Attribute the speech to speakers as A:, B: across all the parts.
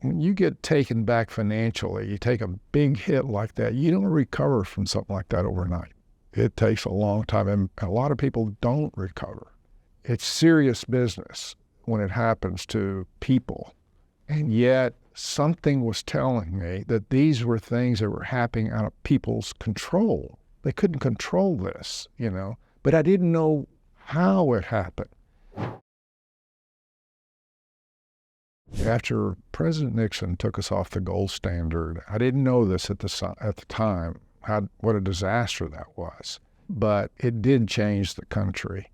A: when you get taken back financially, you take a big hit like that, you don't recover from something like that overnight. It takes a long time, and a lot of people don't recover. It's serious business when it happens to people. And yet, something was telling me that these were things that were happening out of people's control. They couldn't control this, but I didn't know how it happened. After President Nixon took us off the gold standard, I didn't know this at the time, what a disaster that was. But it did change the country.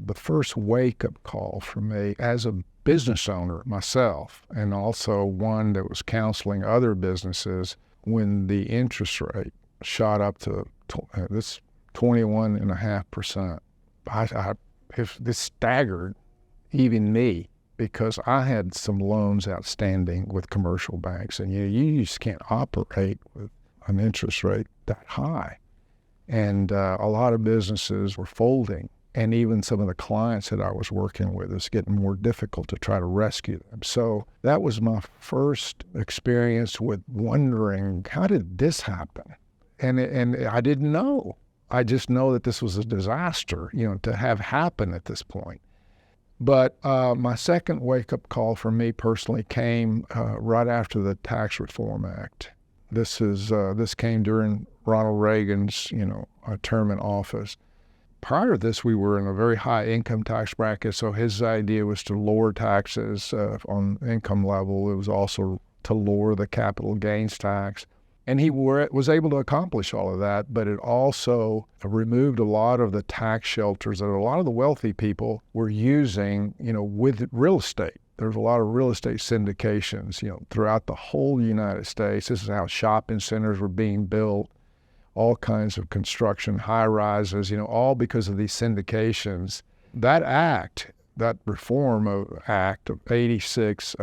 A: The first wake-up call for me as a business owner myself, and also one that was counseling other businesses, when the interest rate shot up to this 21.5%. This staggered even me, because I had some loans outstanding with commercial banks, and you just can't operate with an interest rate that high. And a lot of businesses were folding, and even some of the clients that I was working with, it's getting more difficult to try to rescue them. So that was my first experience with wondering, how did this happen? And I didn't know. I just know that this was a disaster, to have happened at this point. But my second wake-up call for me personally came right after the Tax Reform Act. This came during Ronald Reagan's, term in office. Prior to this, we were in a very high income tax bracket, so his idea was to lower taxes on income level. It was also to lower the capital gains tax. And he was able to accomplish all of that, but it also removed a lot of the tax shelters that a lot of the wealthy people were using, with real estate. There's a lot of real estate syndications, throughout the whole United States. This is how shopping centers were being built, all kinds of construction, high-rises, all because of these syndications. That act, that Reform Act of '86,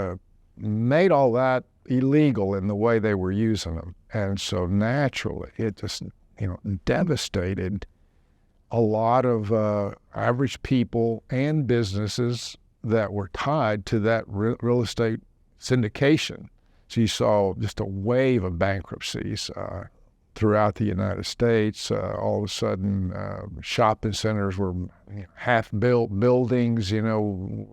A: made all that illegal in the way they were using them. And so naturally, it just, devastated a lot of average people and businesses that were tied to that real estate syndication. So you saw just a wave of bankruptcies throughout the United States. All of a sudden, shopping centers were half-built buildings, didn't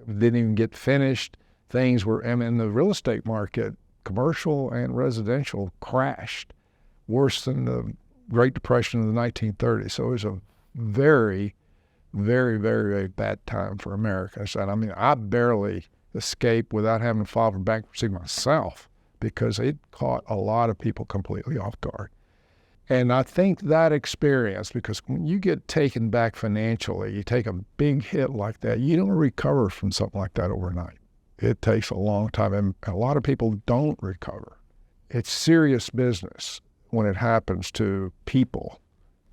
A: even get finished. Things were, in the real estate market, commercial and residential, crashed worse than the Great Depression of the 1930s. So it was a very, very, very, very bad time for Americans. And I barely escaped without having to file for bankruptcy myself, because it caught a lot of people completely off guard. And I think that experience, because when you get taken back financially, you take a big hit like that, you don't recover from something like that overnight. It takes a long time, and a lot of people don't recover. It's serious business when it happens to people.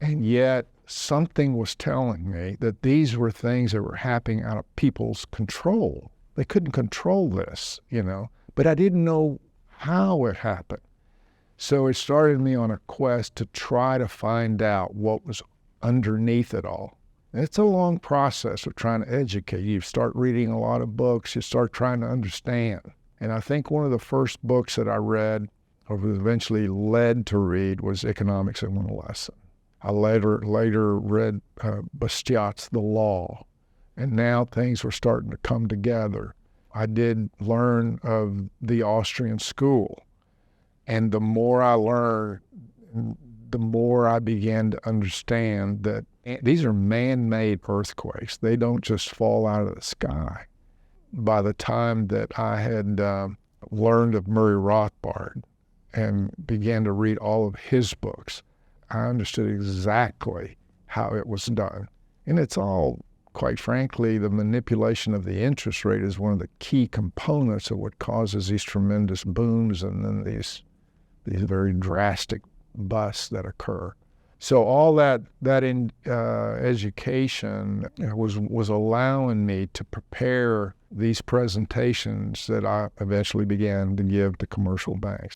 A: And yet, something was telling me that these were things that were happening out of people's control. They couldn't control this, but I didn't know how it happened. So it started me on a quest to try to find out what was underneath it all. It's a long process of trying to educate. You start reading a lot of books, you start trying to understand. And I think one of the first books that I read, or was eventually led to read, was Economics in One Lesson. I later read Bastiat's The Law, and now things were starting to come together. I did learn of the Austrian school, and the more I learned, the more I began to understand that these are man-made earthquakes. They don't just fall out of the sky. By the time that I had learned of Murray Rothbard and began to read all of his books, I understood exactly how it was done. And it's all, quite frankly, the manipulation of the interest rate is one of the key components of what causes these tremendous booms and then these very drastic busts that occur. So all that education was allowing me to prepare these presentations that I eventually began to give to commercial banks.